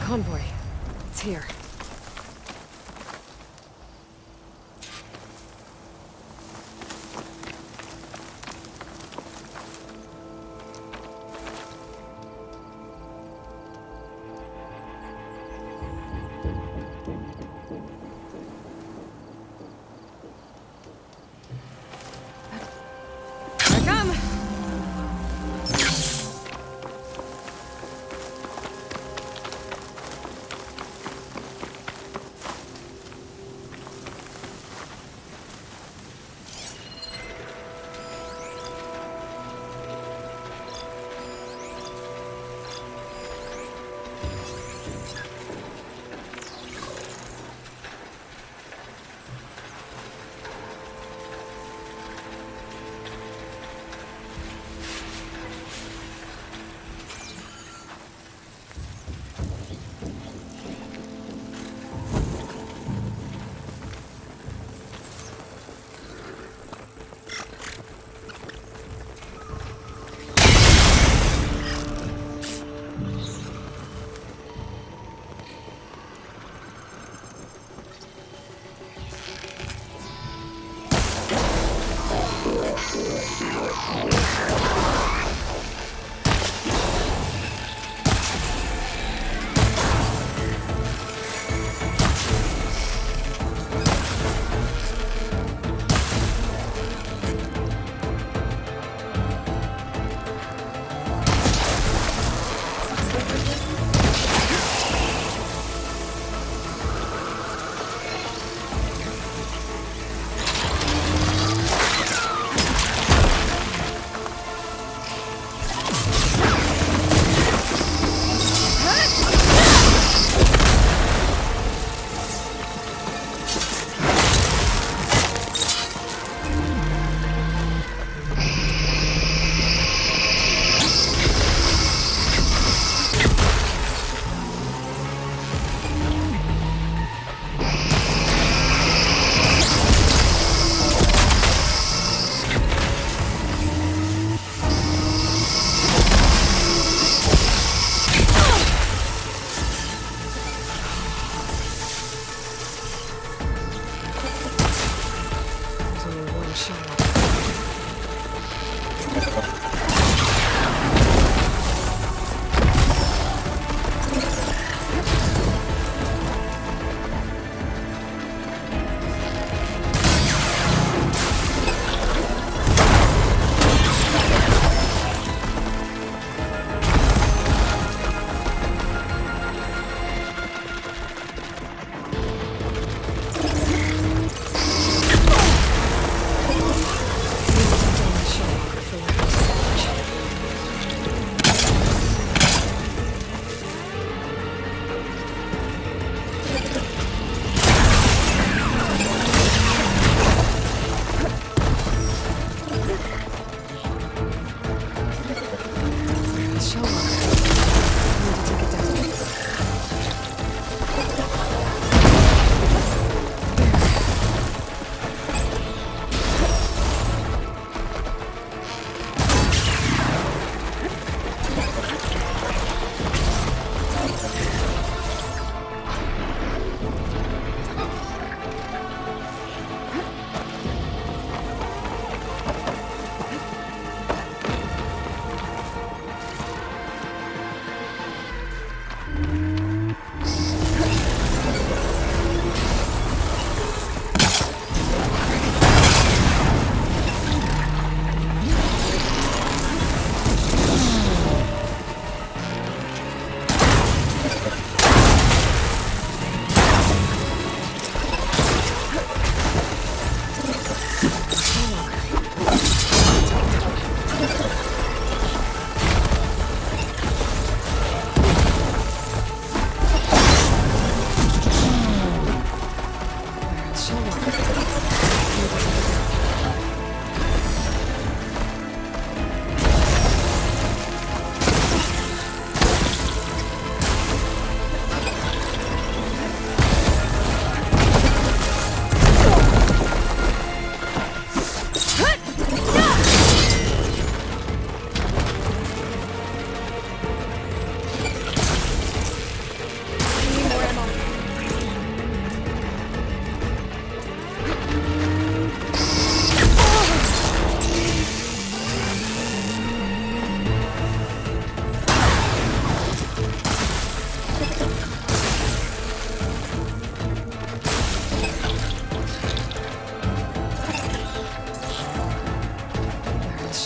convoy. It's here. Here I come!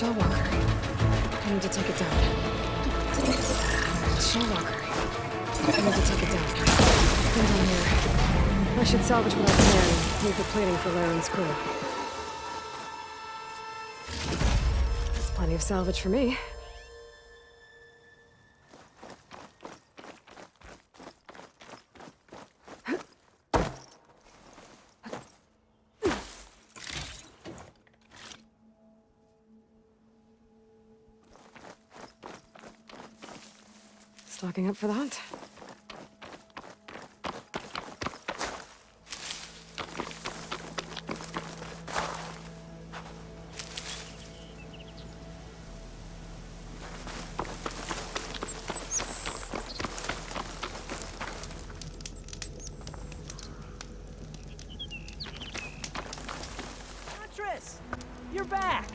Shellwalker. I need to take it down. Shellwalker. I need to take it down. Come down here. I should salvage what I can. Leave the plating for Laren's crew. That's plenty of salvage for me. Stocking up for the hunt. Huntress! You're back!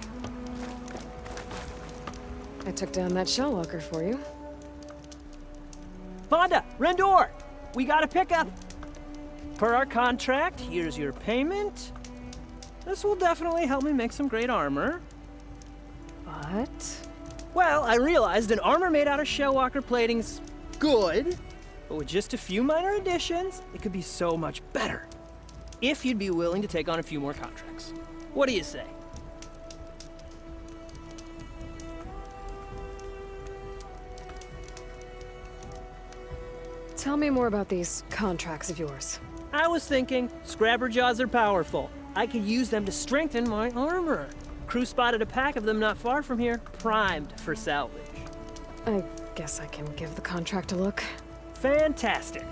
I took down that Shellwalker for you. Vonda! Rendor! We got a pickup! Per our contract, here's your payment. This will definitely help me make some great armor. But... Well, I realized an armor made out of Shellwalker plating's good, but with just a few minor additions, it could be so much better. If you'd be willing to take on a few more contracts. What do you say? Tell me more about these contracts of yours. I was thinking, Scrabber Jaws are powerful. I could use them to strengthen my armor. Crew spotted a pack of them not far from here, primed for salvage. I guess I can give the contract a look. Fantastic.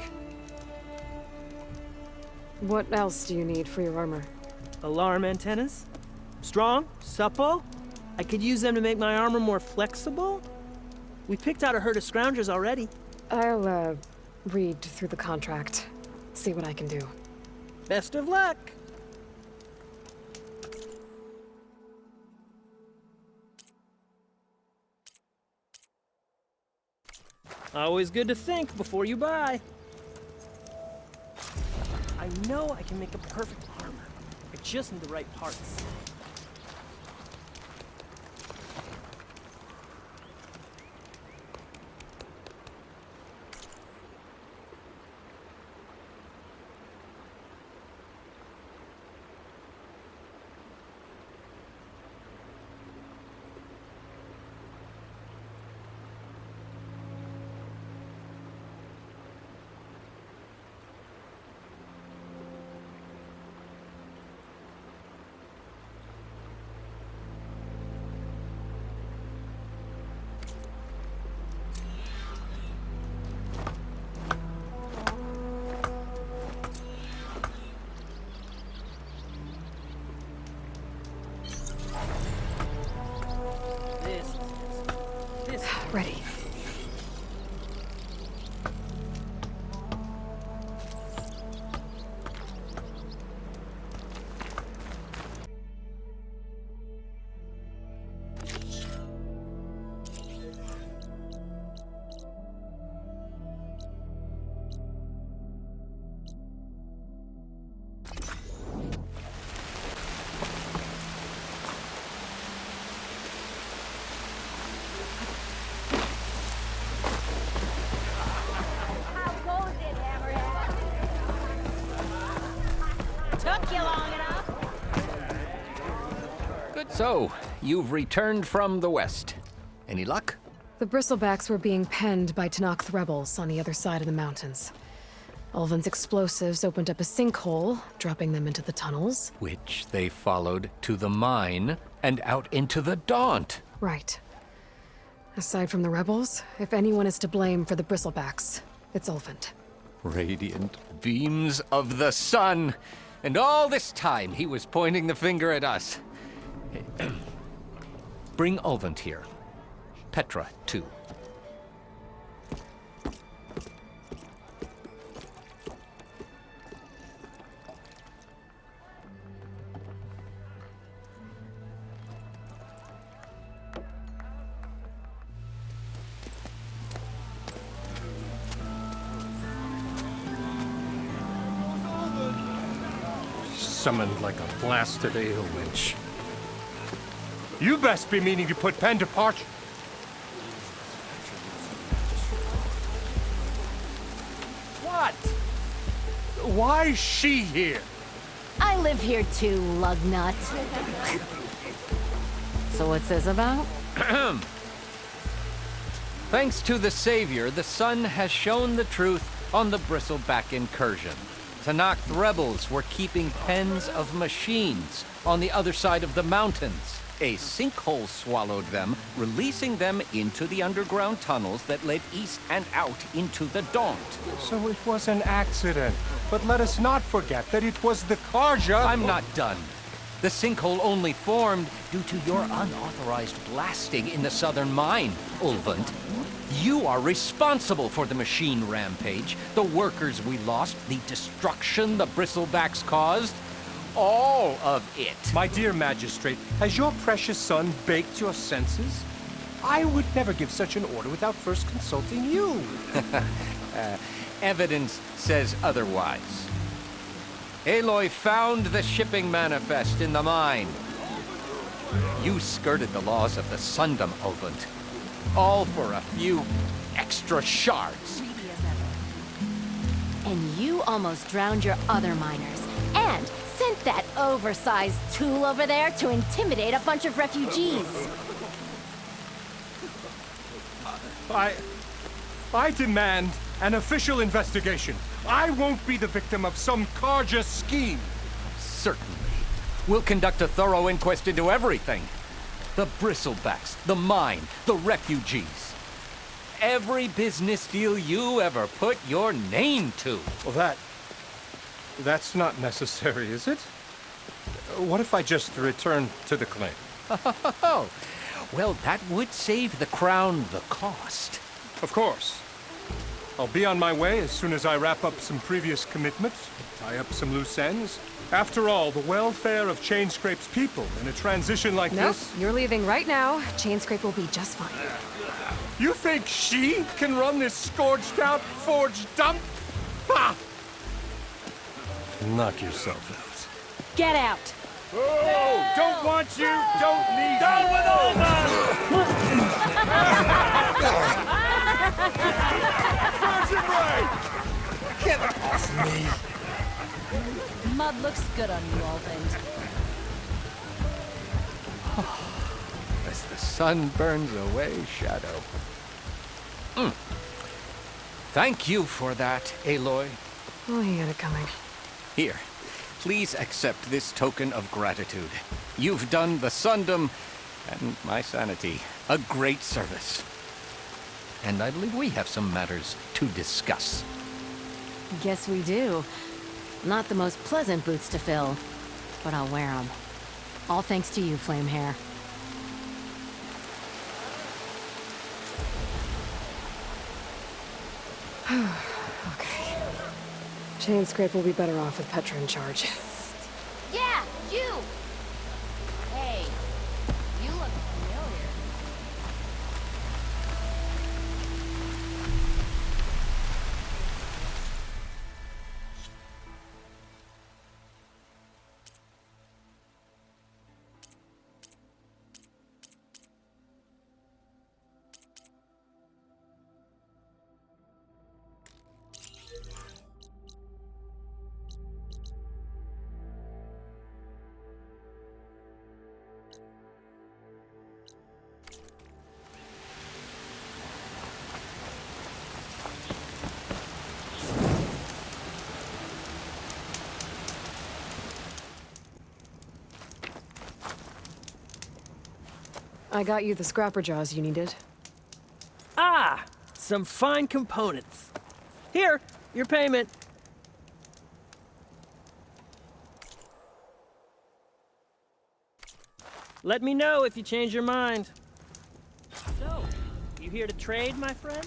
What else do you need for your armor? Alarm antennas? Strong, supple. I could use them to make my armor more flexible. We picked out a herd of scroungers already. I'll, read through the contract. See what I can do. Best of luck. Always good to think before you buy. I know I can make a perfect armor. I just need the right parts. Ready. So, you've returned from the west. Any luck? The Bristlebacks were being penned by Tenakth rebels on the other side of the mountains. Ulvin's explosives opened up a sinkhole, dropping them into the tunnels. Which they followed to the mine and out into the Daunt. Right. Aside from the rebels, if anyone is to blame for the Bristlebacks, it's Ulvin. Radiant beams of the sun! And all this time he was pointing the finger at us. Bring Ulvin here. Petra, too. Summoned like a blasted ale winch. You best be meaning to put pen to parchment. What? Why is she here? I live here too, lugnut. So what's this about? Thanks to the Savior, the Sun has shown the truth on the Bristleback incursion. Tenakth rebels were keeping pens of machines on the other side of the mountains. A sinkhole swallowed them, releasing them into the underground tunnels that led east and out into the Daunt. So it was an accident. But let us not forget that it was the Karja. I'm not done. The sinkhole only formed due to your unauthorized blasting in the southern mine, Ulvund. You are responsible for the machine rampage, the workers we lost, the destruction the Bristlebacks caused. All of it. My dear magistrate, has your precious son baked your senses? I would never give such an order without first consulting you. Evidence says otherwise. Aloy found the shipping manifest in the mine. You skirted the laws of the Sundom, Ulvund. All for a few extra shards. And you almost drowned your other miners. And sent that oversized tool over there to intimidate a bunch of refugees. I demand an official investigation. I won't be the victim of some Karja scheme. Certainly. We'll conduct a thorough inquest into everything. The Bristlebacks, the mine, the refugees. Every business deal you ever put your name to. Well, that's not necessary, is it? What if I just return to the claim? Oh, well, that would save the Crown the cost. Of course. I'll be on my way as soon as I wrap up some previous commitments, tie up some loose ends. After all, the welfare of Chainscrape's people in a transition like Nope, this... you're leaving right now. Chainscrape will be just fine. You think she can run this scorched-out forged dump? Ha! Knock yourself out. Get out! Oh, don't want you, don't need Down with all Get off me! Mud looks good on you, Ulvund. As the sun burns away shadow. Thank you for that, Aloy. Oh, he had it coming. Here, please accept this token of gratitude. You've done the Sundom and my sanity a great service. And I believe we have some matters to discuss. Guess we do. Not the most pleasant boots to fill, but I'll wear them. All thanks to you, Flamehair. Okay. Chainscrape will be better off with Petra in charge. Yeah, you! Hey, you look familiar. I got you the scrapper jaws you needed. Ah, some fine components. Here, your payment. Let me know if you change your mind. So, you here to trade, my friend?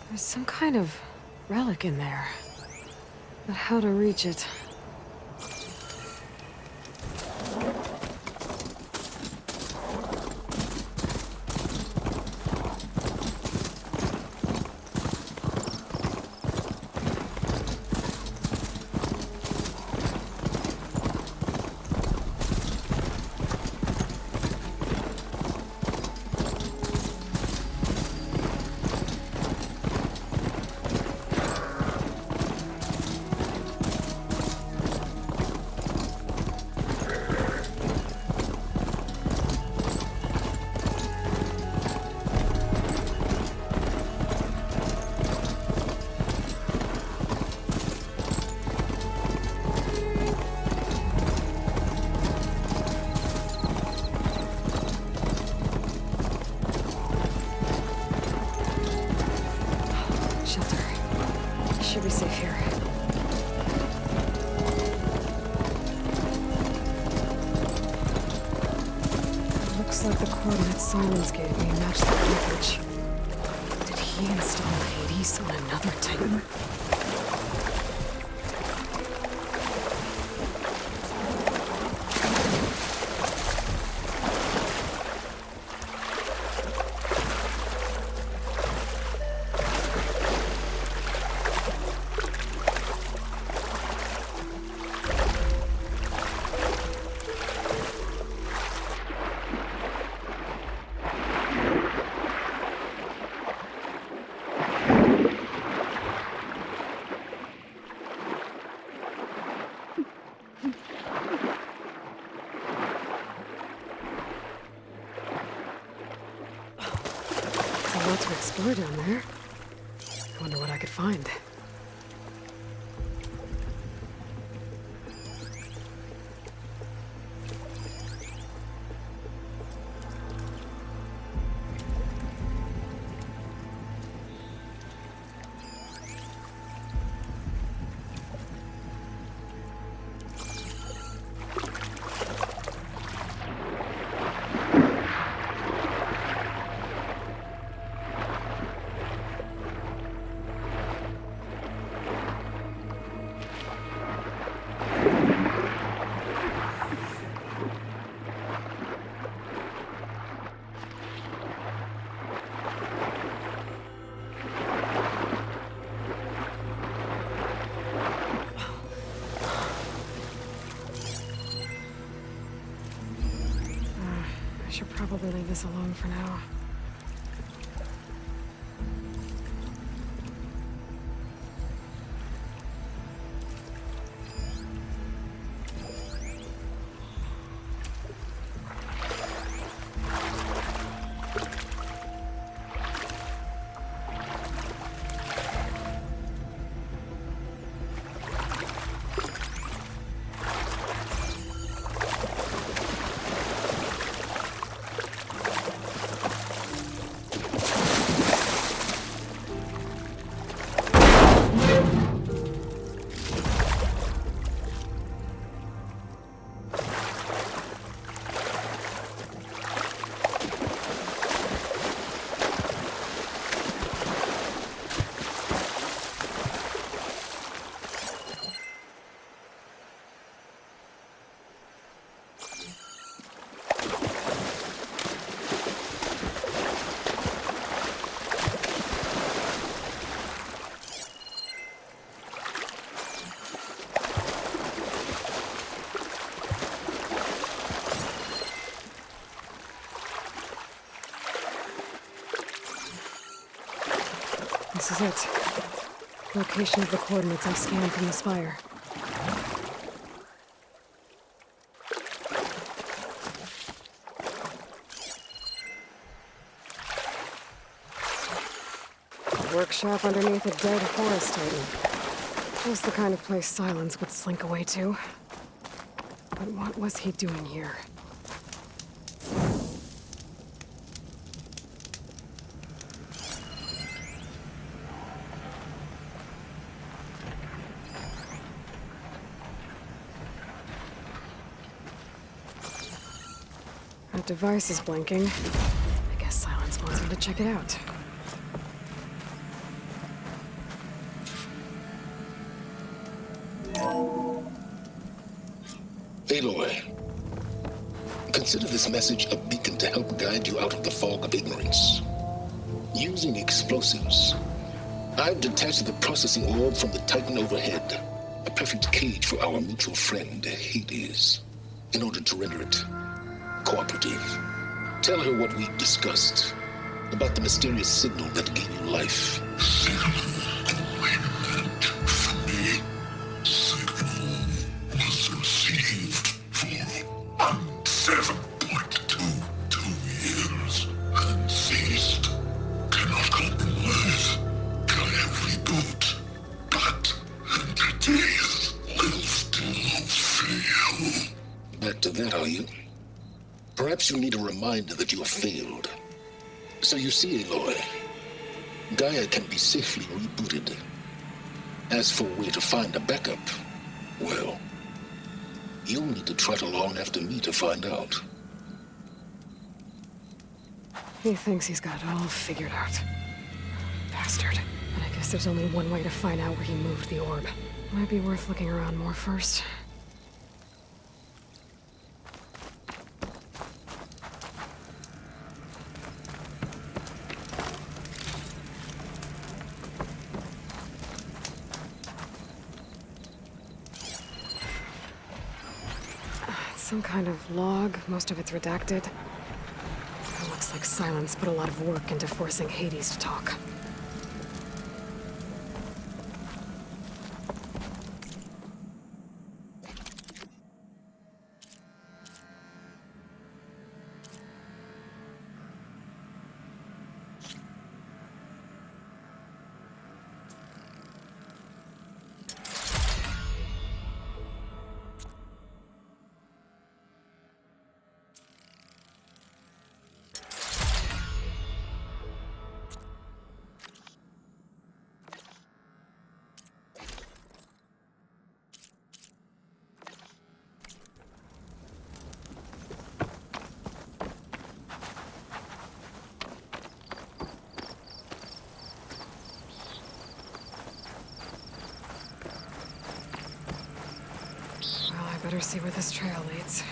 There's some kind of relic in there. But how to reach it? Should be safe here. Looks like the coordinates Simons gave me match the wreckage. Did he install Hades on another Titan? A lot to explore down there. I wonder what I could find. I should probably leave this alone for now. This is it. Location of the coordinates I scanned from the spire. Workshop underneath a dead forest titan. Just the kind of place Silence would slink away to. But what was he doing here? That device is blinking. I guess Silence wants me to check it out. Aloy, consider this message a beacon to help guide you out of the fog of ignorance. Using explosives, I've detached the processing orb from the Titan overhead, a perfect cage for our mutual friend, Hades, in order to render it cooperative. Tell her what we discussed about the mysterious signal that gave you life. Back to that, are you? Perhaps you need a reminder that you have failed. So you see, Aloy, Gaia can be safely rebooted. As for where to find a backup, well, you'll need to trot along after me to find out. He thinks he's got it all figured out. Bastard. But I guess there's only one way to find out where he moved the orb. Might be worth looking around more first. Some kind of log, most of it's redacted. It looks like Silence put a lot of work into forcing Hades to talk. Better see where this trail leads.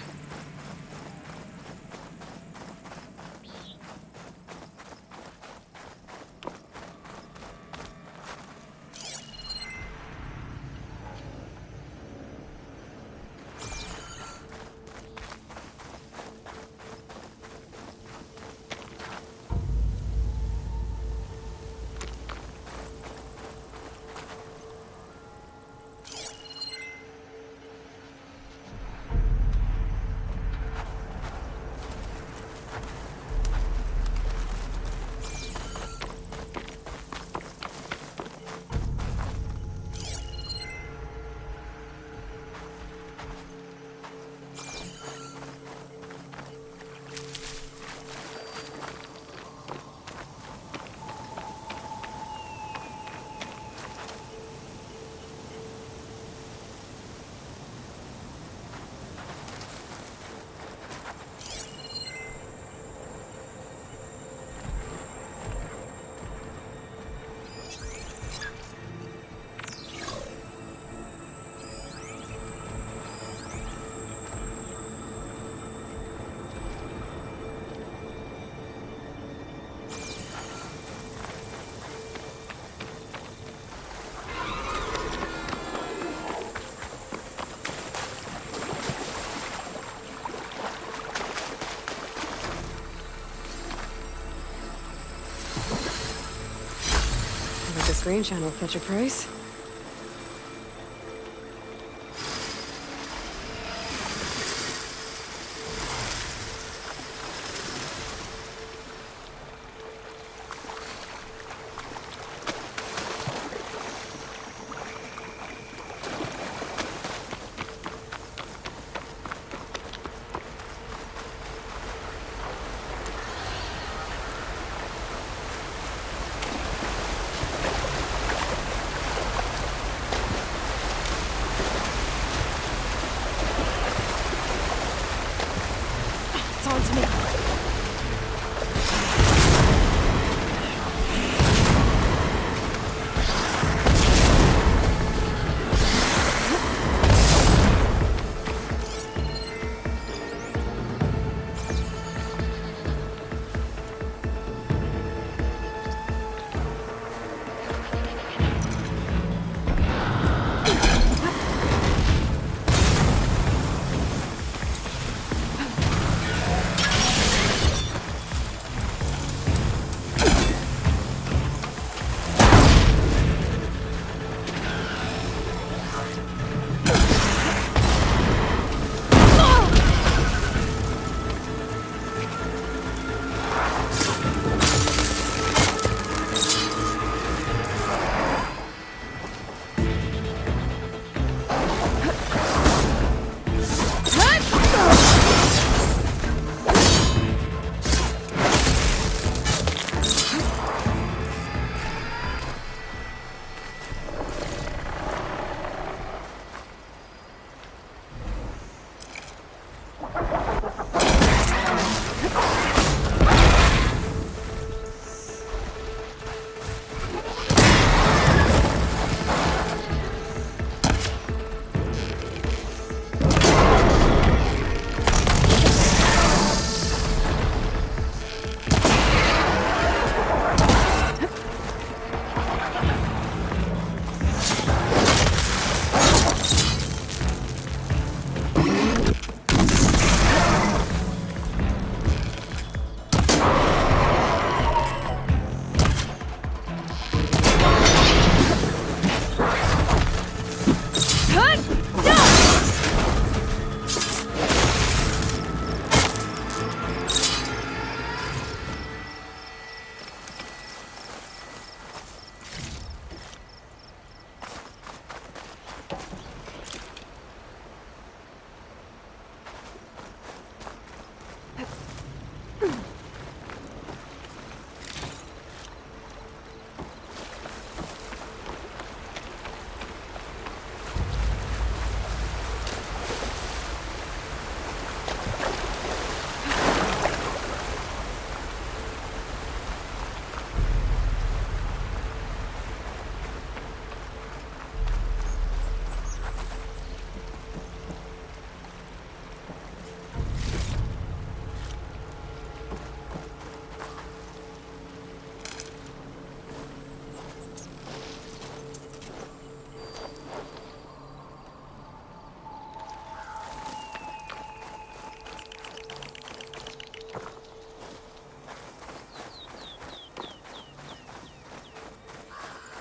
range hound will fetch a price. It's on to me.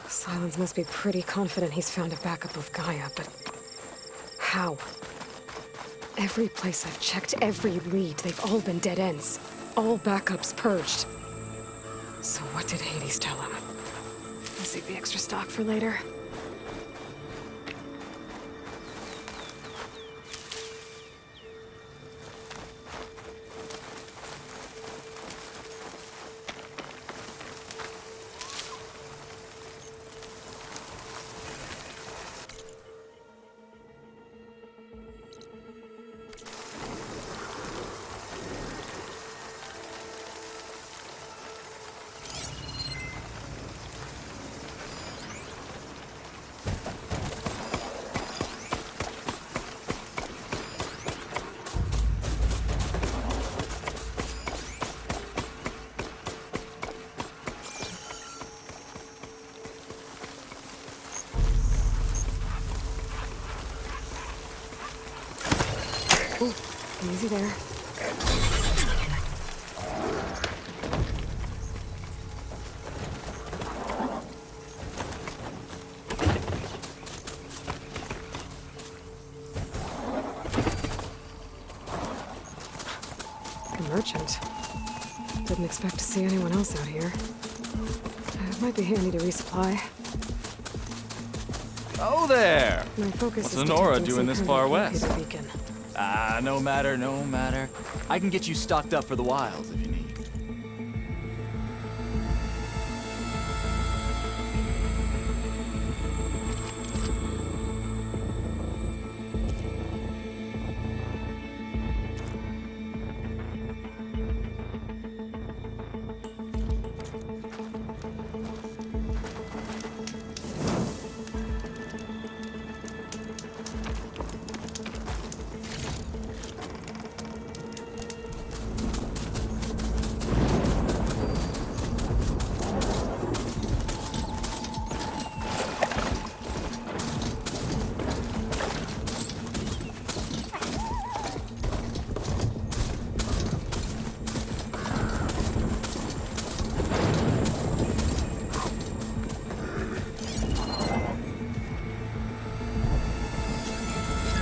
Silence must be pretty confident he's found a backup of Gaia, but how? Every place I've checked, every lead, they've all been dead ends. All backups purged. So what did Hades tell him? I'll save the extra stock for later. Ooh, easy there. merchant. Didn't expect to see anyone else out here. It might be handy to resupply. Oh there! My focus is Sonora detecting doing some this kind far of west? locator beacon. Ah, no matter, no matter. I can get you stocked up for the wilds if you need.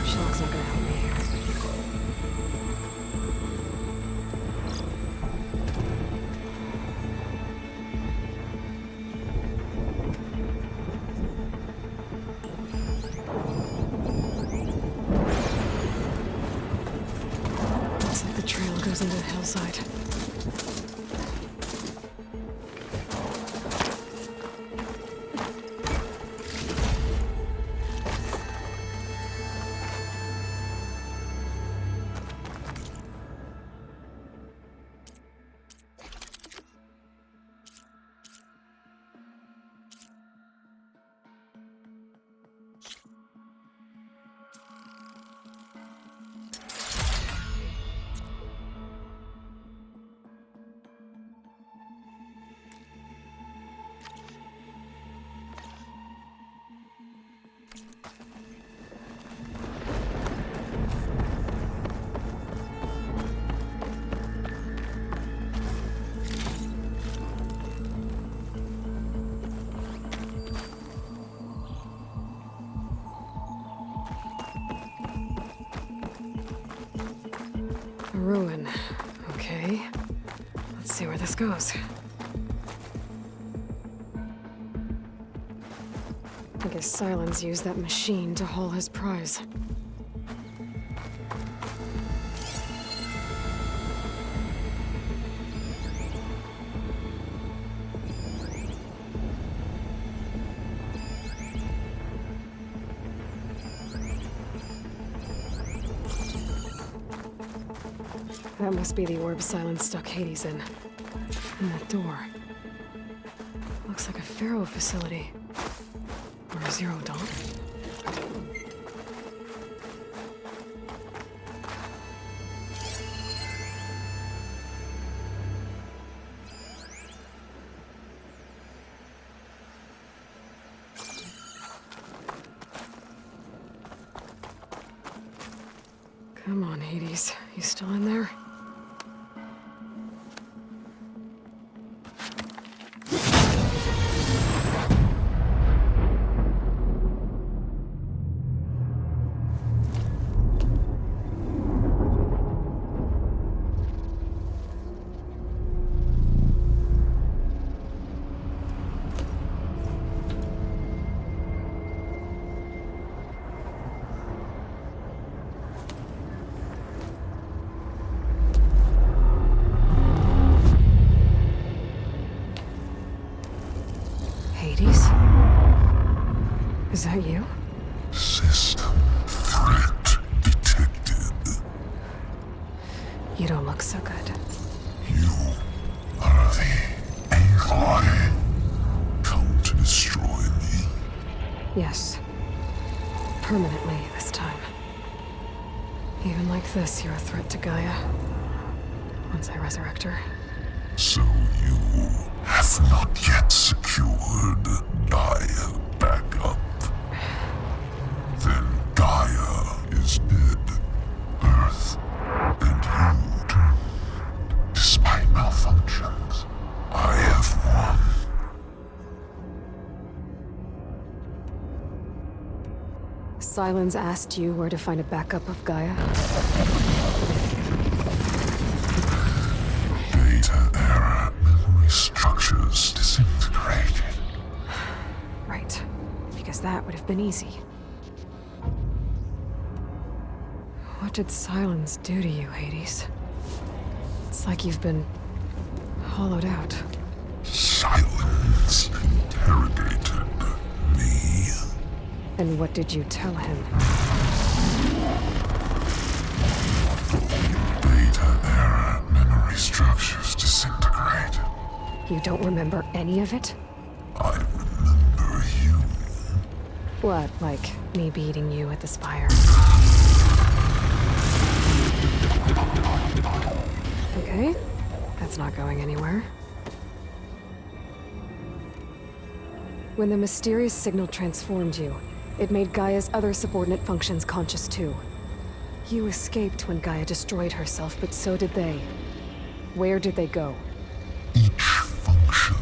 Shelk's not gonna help me here. Looks like the trail goes into the hillside. A ruin. Okay. Let's see where this goes. I guess Silence used that machine to haul his prize. That must be the orb Silence stuck Hades in. And that door. Looks like a Pharaoh facility. Or a Zero Dawn. Come on, Hades. You still in there? Hades? Is that you? System threat detected. You don't look so good. You are the Aloy. Come to destroy me. Yes. Permanently this time. Even like this, you're a threat to Gaia. Once I resurrect her. So you have not yet secured Gaia back up. Then Gaia is dead. Earth and you too. Despite malfunctions, I have won. Silence asked you where to find a backup of Gaia? memory structures disintegrated. Right. Because that would have been easy. What did silence do to you, Hades? It's like you've been hollowed out. Silence interrogated me. And what did you tell him? Data error, memory structures disintegrate. You don't remember any of it? I remember you. What, like me beating you at the Spire? Okay, that's not going anywhere. When the mysterious signal transformed you, it made Gaia's other subordinate functions conscious too. You escaped when Gaia destroyed herself, but so did they. Where did they go? Each function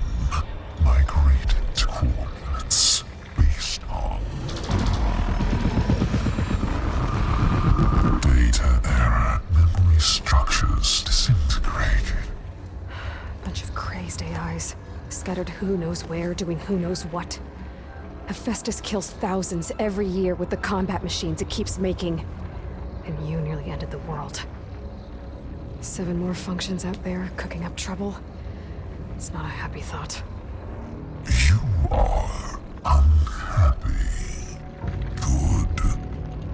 migrated to coordinates based on data error, memory structures disintegrated. Bunch of crazed AIs, scattered who knows where, doing who knows what. Hephaestus kills thousands every year with the combat machines it keeps making. And you nearly ended the world. 7 more functions out there, cooking up trouble. It's not a happy thought. You are unhappy. Good.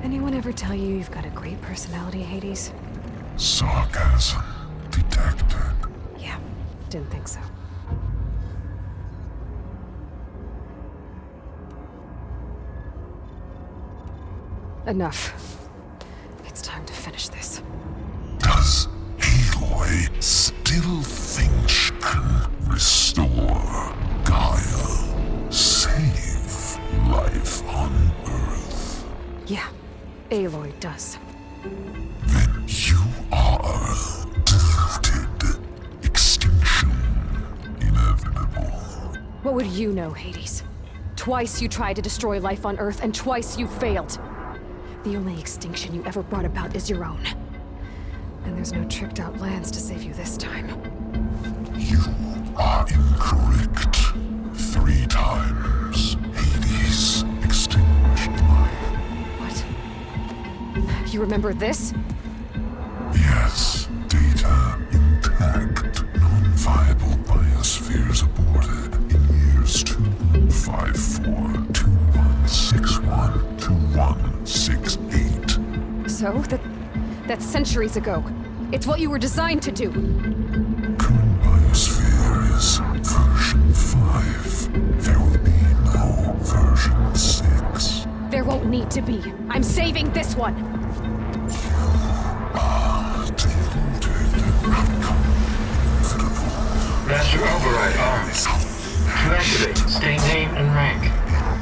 Anyone ever tell you you've got a great personality, Hades? Sarcasm detected. Yeah, didn't think so. Enough. It's time to finish this. Does Aloy still think she can restore Gaia? Save life on Earth? Yeah, Aloy does. Then you are deluded. Extinction inevitable. What would you know, Hades? Twice you tried to destroy life on Earth, and twice you failed. The only extinction you ever brought about is your own. And there's no tricked-out lands to save you this time. You are incorrect. 3 times. Hades extinguished life. What? You remember this? Yes, data intact. Non-viable biospheres aborted in years 2154, 2161, 2168. So, that's centuries ago. It's what you were designed to do. Current biosphere is version 5. There will be no version 6. There won't need to be. I'm saving this one. Deluded. Outcome inevitable. Master override armed. To activate, state name and rank.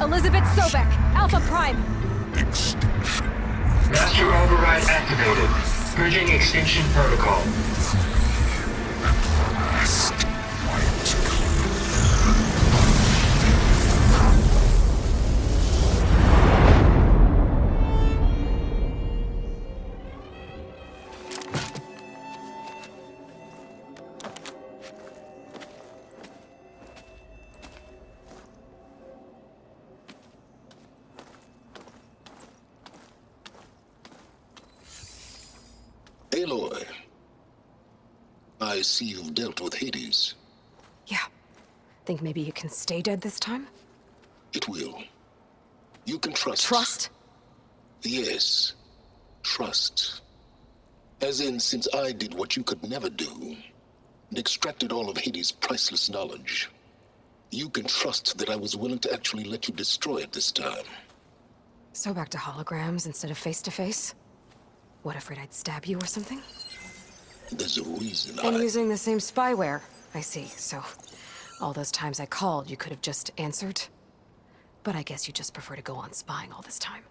Elizabeth Sobek, Alpha Prime. Extinction. Master override activated. Purging extinction protocol. Last white Aloy, I see you've dealt with Hades. Yeah. Think maybe you can stay dead this time? It will. You can trust. Trust? Yes. Trust. As in, since I did what you could never do, and extracted all of Hades' priceless knowledge, you can trust that I was willing to actually let you destroy it this time. So back to holograms instead of face-to-face? What, afraid I'd stab you or something? There's a reason And using the same spyware. I see, so all those times I called, you could have just answered? But I guess you just prefer to go on spying all this time.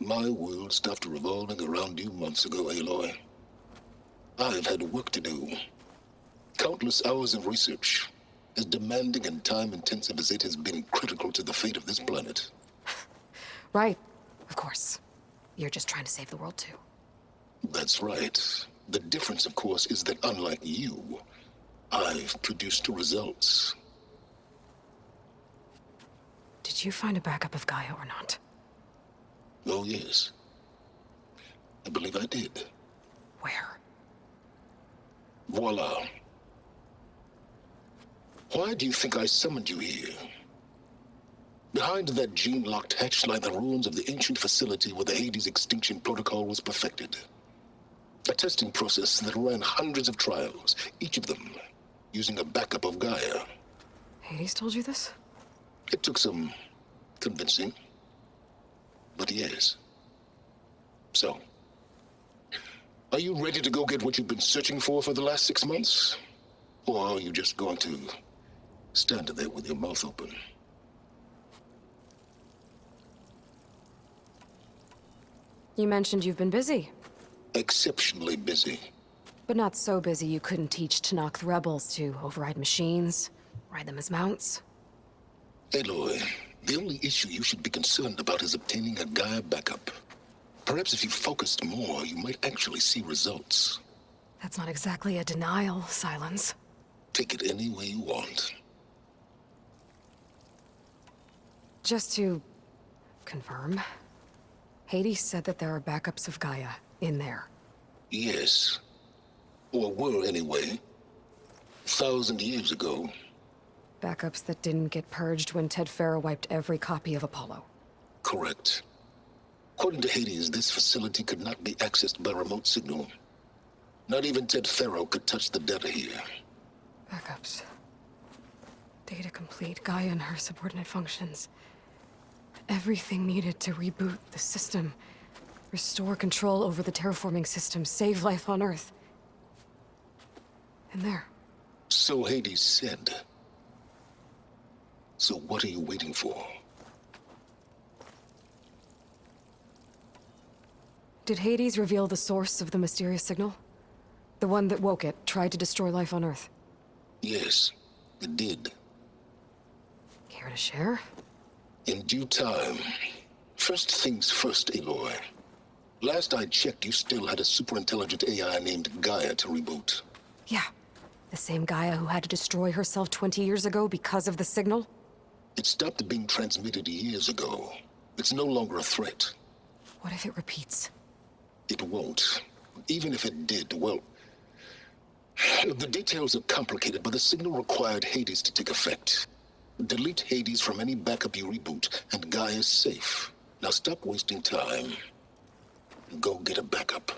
My world stopped revolving around you months ago, Aloy. I've had work to do. Countless hours of research, as demanding and time-intensive as it has been critical to the fate of this planet. Right, of course. You're just trying to save the world too. That's right. The difference, of course, is that unlike you, I've produced results. Did you find a backup of Gaia or not? Oh, yes. I believe I did. Where? Voila. Why do you think I summoned you here? Behind that gene-locked hatch lie the ruins of the ancient facility where the Hades extinction protocol was perfected. A testing process that ran hundreds of trials, each of them using a backup of Gaia. Hades told you this? It took some convincing, but yes. So, are you ready to go get what you've been searching for the last 6 months? Or are you just going to stand there with your mouth open? You mentioned you've been busy. Exceptionally busy. But not so busy you couldn't teach Tanakh the rebels to override machines, ride them as mounts. Aloy, the only issue you should be concerned about is obtaining a Gaia backup. Perhaps if you focused more, you might actually see results. That's not exactly a denial, Silence. Take it any way you want. Just to confirm, Hades said that there are backups of Gaia in there. Yes. Or were anyway. 1,000 years ago. Backups that didn't get purged when Ted Faro wiped every copy of Apollo. Correct. According to Hades, this facility could not be accessed by remote signal. Not even Ted Faro could touch the data here. Backups. Data complete, Gaia and her subordinate functions. Everything needed to reboot the system. Restore control over the terraforming system, save life on Earth. And there. So Hades said. So what are you waiting for? Did Hades reveal the source of the mysterious signal? The one that woke it, tried to destroy life on Earth? Yes, it did. Care to share? In due time. First things first, Aloy. Last I checked, you still had a superintelligent AI named Gaia to reboot. Yeah. The same Gaia who had to destroy herself 20 years ago because of the signal? It stopped being transmitted years ago. It's no longer a threat. What if it repeats? It won't. Even if it did, well... The details are complicated, but the signal required Hades to take effect. Delete Hades from any backup you reboot, and Gaia's safe. Now stop wasting time. And go get a backup.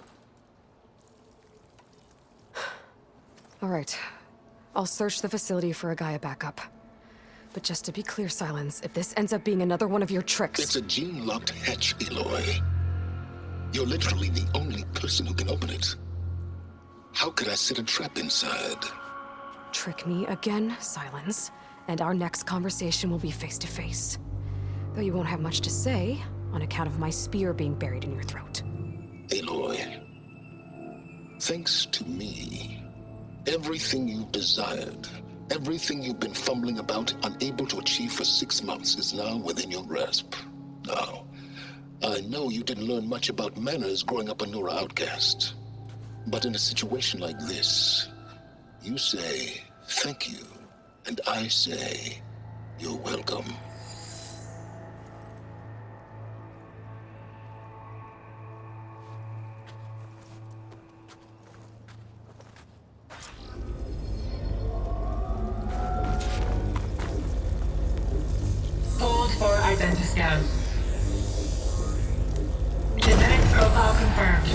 All right. I'll search the facility for a Gaia backup. But just to be clear, Silence, if this ends up being another one of your tricks... It's a gene-locked hatch, Aloy. You're literally the only person who can open it. How could I set a trap inside? Trick me again, Silence, and our next conversation will be face-to-face. Though you won't have much to say, on account of my spear being buried in your throat. Aloy, thanks to me, everything you've desired, everything you've been fumbling about, unable to achieve for 6 months, is now within your grasp. Now, I know you didn't learn much about manners growing up a Nora outcast. But in a situation like this, you say, thank you, and I say, you're welcome. Hold for identiscan. Genetic profile confirmed.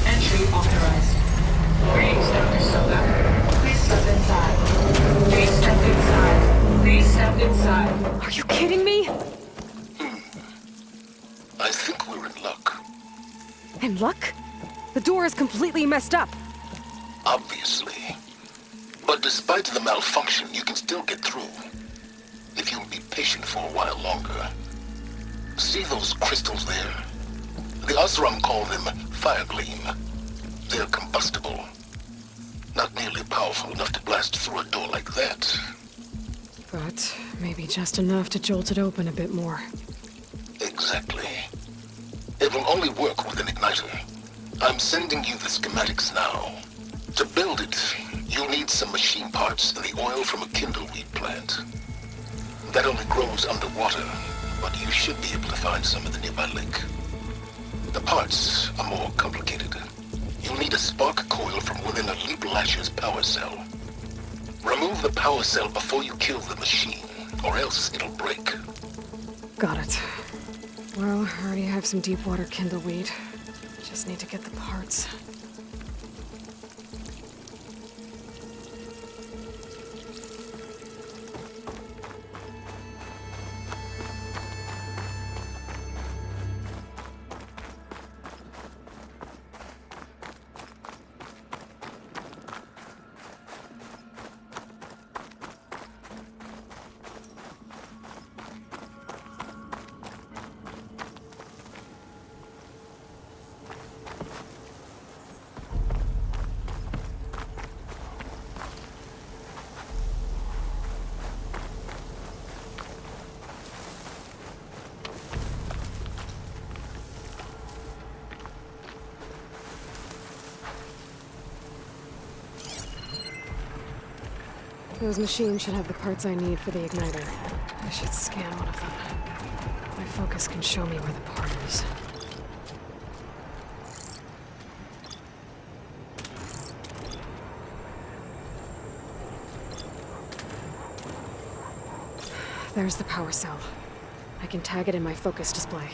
Entry authorized. Greetings, Dr. Soga. Please step inside. Please step inside. Please step inside. Are you kidding me? I think we're in luck. In luck? The door is completely messed up. Obviously. But despite the malfunction, you can still get through. If you'll be patient for a while longer. See those crystals there? The Osram call them fire gleam. They're combustible. Not nearly powerful enough to blast through a door like that. But maybe just enough to jolt it open a bit more. Exactly. It will only work with an igniter. I'm sending you the schematics now. To build it, you'll need some machine parts and the oil from a kindleweed plant. That only grows underwater, but you should be able to find some in the nearby lake. The parts are more complicated. You'll need a spark coil from within a Leap Lasher's power cell. Remove the power cell before you kill the machine, or else it'll break. Got it. Well, I already have some deep water kindleweed. Just need to get the parts. Those machines should have the parts I need for the igniter. I should scan one of them. My focus can show me where the part is. There's the power cell. I can tag it in my focus display.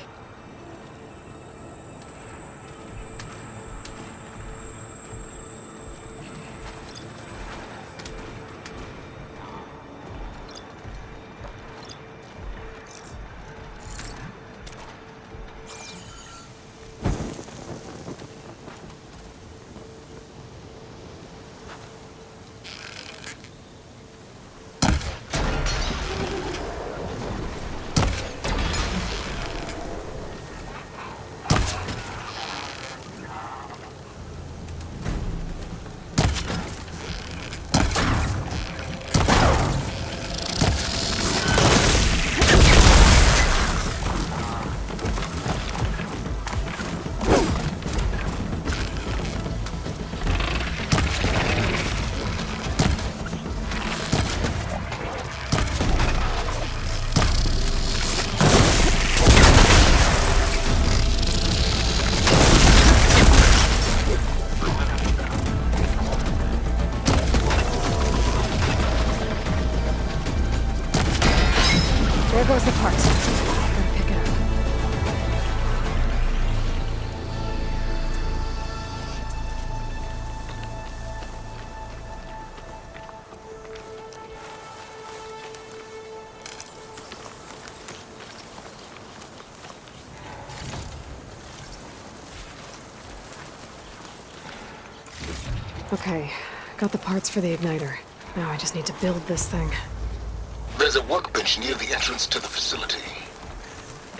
There goes the part. Gotta pick it up. Okay, got the parts for the igniter. Now I just need to build this thing. There's a workbench near the entrance to the facility.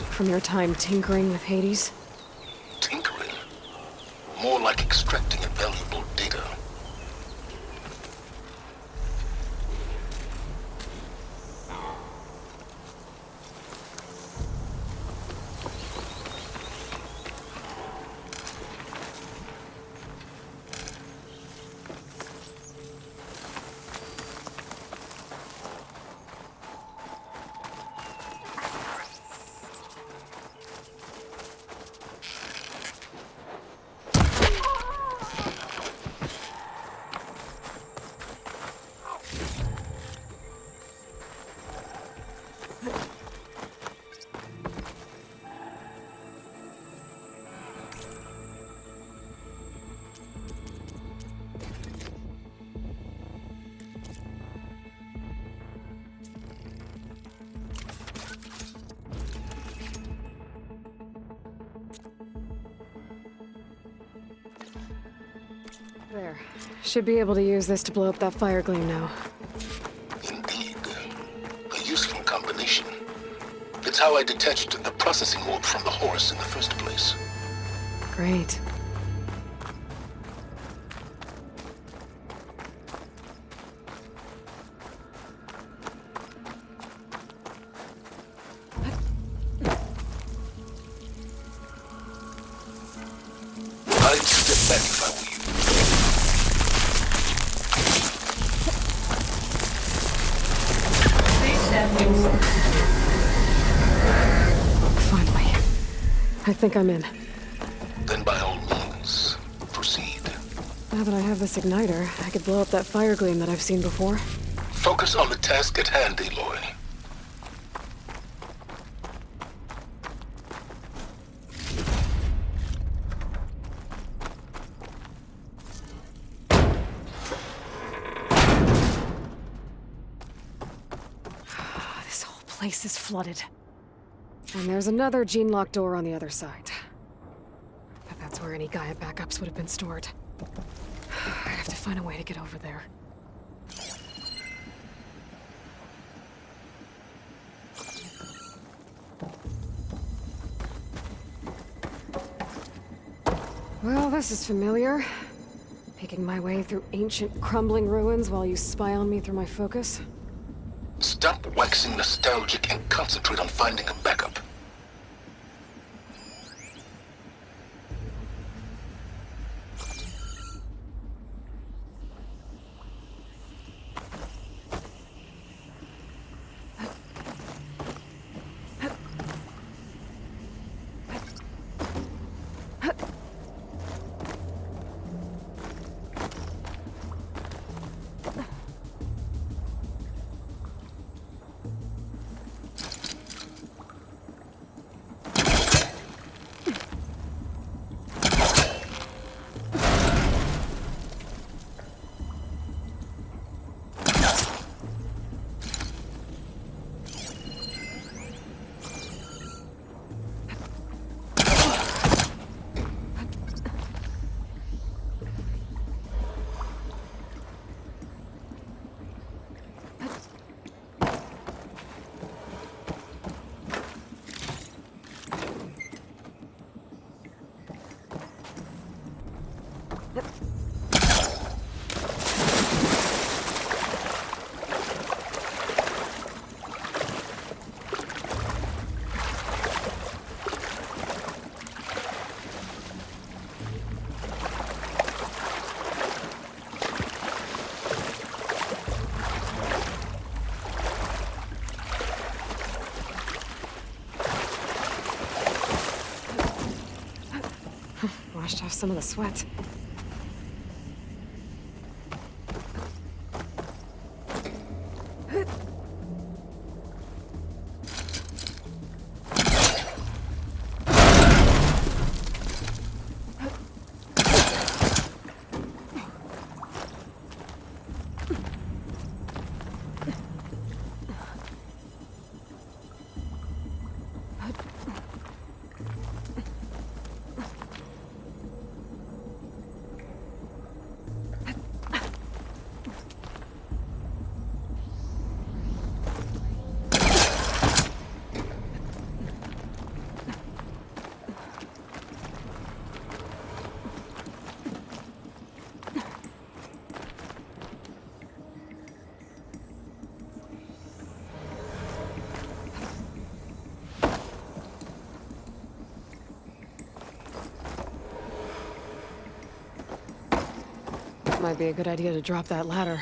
From your time tinkering with Hades? Tinkering? More like extracting invaluable data. There. Should be able to use this to blow up that fire gleam now. Indeed. A useful combination. It's how I detached the processing orb from the Horus in the first place. Great. I'd step back if I were you. I think I'm in. Then by all means, proceed. Now that I have this igniter, I could blow up that fire gleam that I've seen before. Focus on the task at hand, Aloy. This whole place is flooded. And there's another gene-locked door on the other side. But that's where any Gaia backups would have been stored. I have to find a way to get over there. Well, this is familiar. Picking my way through ancient, crumbling ruins while you spy on me through my focus. Stop waxing nostalgic and concentrate on finding a backup. Washed off some of the sweat. Might be a good idea to drop that ladder.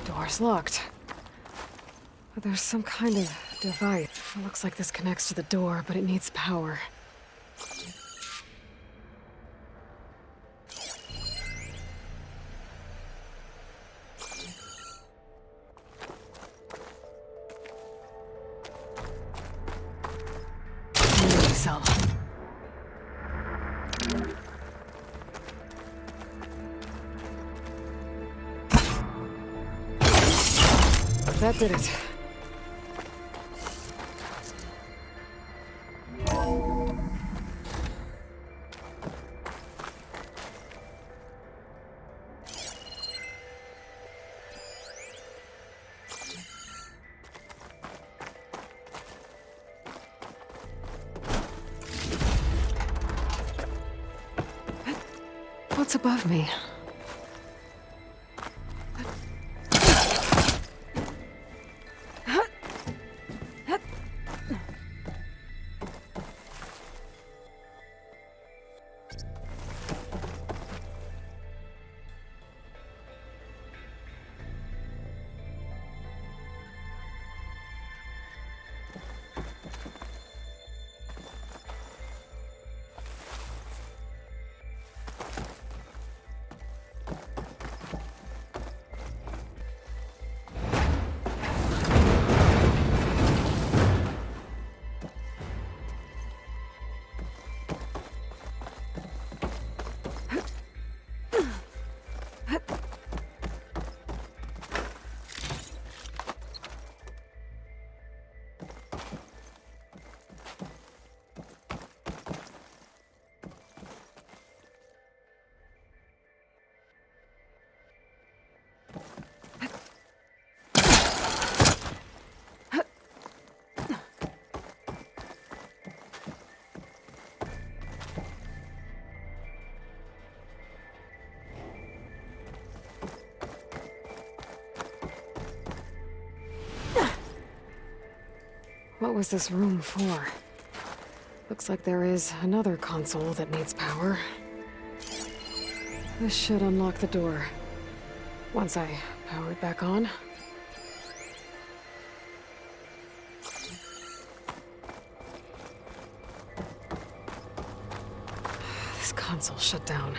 Door's locked. But there's some kind of device. It looks like this connects to the door, but it needs power. Cell. That did it. What's above me? What was this room for? Looks like there is another console that needs power. This should unlock the door. Once I power it back on. This console shut down.